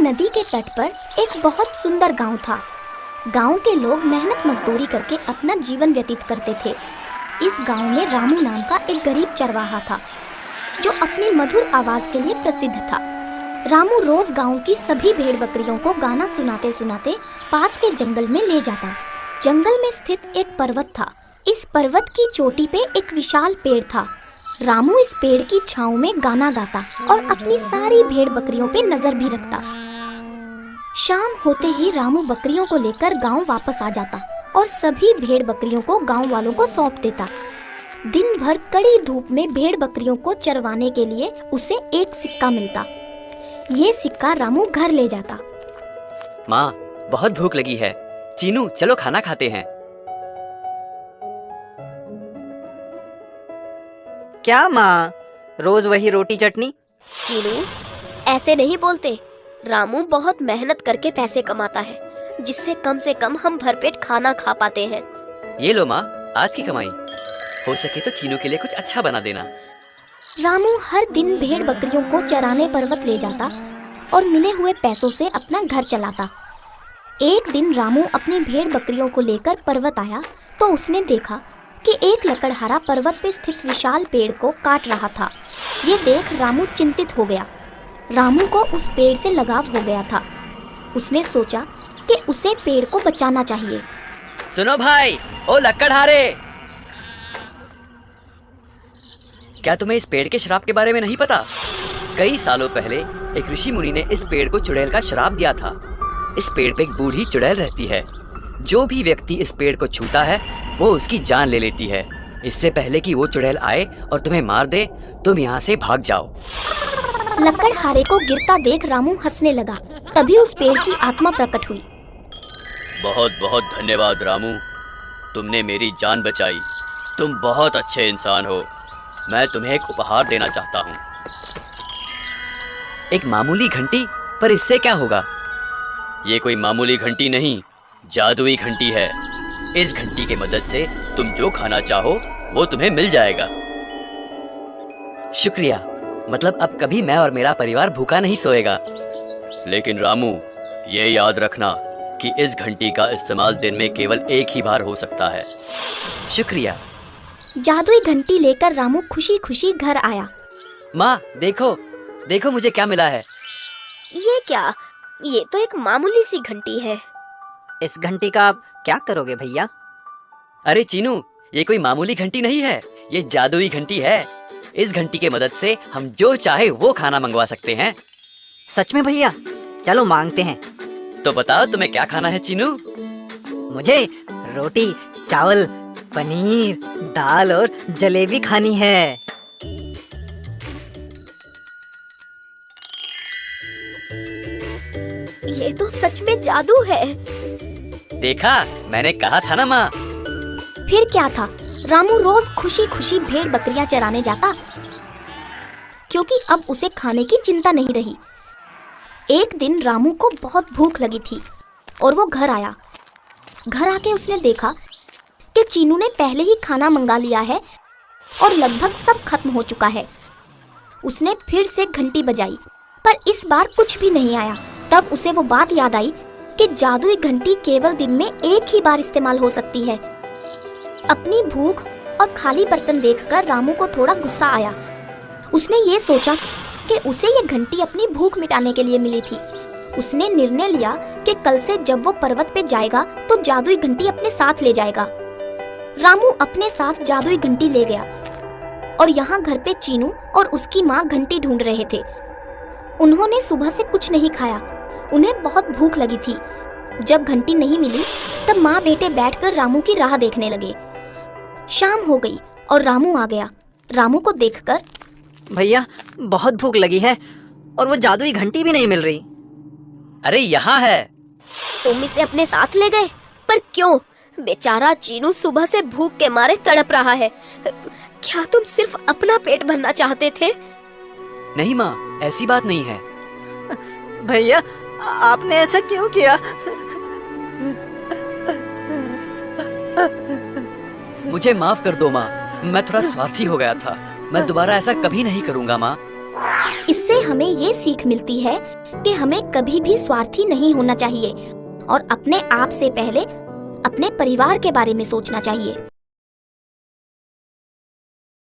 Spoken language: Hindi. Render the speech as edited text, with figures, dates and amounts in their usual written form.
नदी के तट पर एक बहुत सुंदर गांव था। गांव के लोग मेहनत मजदूरी करके अपना जीवन व्यतीत करते थे। इस गांव में रामू नाम का एक गरीब चरवाहा था जो अपनी मधुर आवाज के लिए प्रसिद्ध था। रामू रोज गांव की सभी भेड़ बकरियों को गाना सुनाते सुनाते पास के जंगल में ले जाता। जंगल में स्थित एक पर्वत था। इस पर्वत की चोटी पे एक विशाल पेड़ था। रामू इस पेड़ की छांव में गाना गाता और अपनी सारी भेड़ बकरियों पे नजर भी रखता। शाम होते ही रामू बकरियों को लेकर गांव वापस आ जाता और सभी भेड़ बकरियों को गांव वालों को सौंप देता। दिन भर कड़ी धूप में भेड़ बकरियों को चरवाने के लिए उसे एक सिक्का मिलता। ये सिक्का रामू घर ले जाता। माँ, बहुत भूख लगी है। चीनू, चलो खाना खाते हैं। क्या माँ, रोज वही रोटी चटनी? चीनू, ऐसे नहीं बोलते। रामू बहुत मेहनत करके पैसे कमाता है जिससे कम से कम हम भरपेट खाना खा पाते हैं। ये लो माँ, आज की कमाई। हो सके तो चीनू के लिए कुछ अच्छा बना देना। रामू हर दिन भेड़ बकरियों को चराने पर्वत ले जाता और मिले हुए पैसों से अपना घर चलाता। एक दिन रामू अपनी भेड़ बकरियों को लेकर पर्वत आया तो उसने देखा कि एक लकड़हारा पर्वत पे स्थित विशाल पेड़ को काट रहा था। ये देख रामू चिंतित हो गया। रामू को उस पेड़ से लगाव हो गया था। उसने सोचा कि उसे पेड़ को बचाना चाहिए। सुनो भाई, ओ लकड़हारे, क्या तुम्हें इस पेड़ के श्राप के बारे में नहीं पता? कई सालों पहले एक ऋषि मुनि ने इस पेड़ को चुड़ैल का श्राप दिया था। इस पेड़ पे एक बूढ़ी चुड़ैल रहती है। जो भी व्यक्ति इस पेड़ को छूता है वो उसकी जान ले लेती है। इससे पहले कि वो चुड़ैल आए और तुम्हें मार दे, तुम यहाँ से भाग जाओ। लकड़हारे को गिरता देख रामू हंसने लगा। तभी उस पेड़ की आत्मा प्रकट हुई। बहुत बहुत धन्यवाद रामू, तुमने मेरी जान बचाई। तुम बहुत अच्छे इंसान हो। मैं तुम्हें एक उपहार देना चाहता हूँ। एक मामूली घंटी? पर इससे क्या होगा? ये कोई मामूली घंटी नहीं, जादुई घंटी है। इस घंटी की मदद से तुम जो खाना चाहो वो तुम्हें मिल जाएगा। शुक्रिया, मतलब अब कभी मैं और मेरा परिवार भूखा नहीं सोएगा। लेकिन रामू, ये याद रखना कि इस घंटी का इस्तेमाल दिन में केवल एक ही बार हो सकता है। शुक्रिया। जादुई घंटी लेकर रामू खुशी खुशी घर आया। माँ, देखो देखो मुझे क्या मिला है। ये क्या? ये तो एक मामूली सी घंटी है। इस घंटी का आप क्या करोगे भैया? अरे चीनू, ये कोई मामूली घंटी नहीं है, ये जादुई घंटी है। इस घंटी की मदद से हम जो चाहे वो खाना मंगवा सकते हैं। सच में भैया? चलो मांगते हैं। तो बताओ तुम्हें क्या खाना है चीनू? मुझे रोटी, चावल, पनीर, दाल और जलेबी खानी है। ये तो सच में जादू है। देखा, मैंने कहा था ना माँ। फिर क्या था, रामू रोज खुशी खुशी भेड़ बकरियां चराने जाता क्योंकि अब उसे खाने की चिंता नहीं रही। एक दिन रामू को बहुत भूख लगी थी और वो घर आया। घर आके उसने देखा कि चीनू ने पहले ही खाना मंगा लिया है और लगभग सब खत्म हो चुका है। उसने फिर से घंटी बजाई पर इस बार कुछ भी नहीं आया। तब उसे वो बात याद आई कि जादुई घंटी केवल दिन में एक ही बार इस्तेमाल हो सकती है। अपनी भूख और खाली बर्तन देखकर रामू को थोड़ा गुस्सा आया। उसने ये सोचा कि उसे ये घंटी अपनी भूख मिटाने के लिए मिली थी। उसने निर्णय लिया कि कल से जब वो पर्वत पे जाएगा तो जादुई घंटी अपने साथ ले जाएगा। रामू अपने साथ जादुई घंटी ले गया और यहाँ घर पे चीनू और उसकी माँ घंटी ढूंढ रहे थे। उन्होंने सुबह से कुछ नहीं खाया। उन्हें बहुत भूख लगी थी। जब घंटी नहीं मिली तब माँ बेटे बैठकर रामू की राह देखने लगे। शाम हो गई और रामू आ गया। रामू को देखकर, भैया बहुत भूख लगी है और वो जादुई घंटी भी नहीं मिल रही। अरे यहाँ है। तुम इसे अपने साथ ले गए? पर क्यों? बेचारा चीनू सुबह से भूख के मारे तड़प रहा है। क्या तुम सिर्फ अपना पेट भरना चाहते थे? नहीं माँ, ऐसी बात नहीं है। भैया आपने ऐसा क्यों किया? मुझे माफ कर दो माँ, मैं थोड़ा स्वार्थी हो गया था। मैं दोबारा ऐसा कभी नहीं करूँगा माँ। इससे हमें ये सीख मिलती है कि हमें कभी भी स्वार्थी नहीं होना चाहिए और अपने आप से पहले अपने परिवार के बारे में सोचना चाहिए।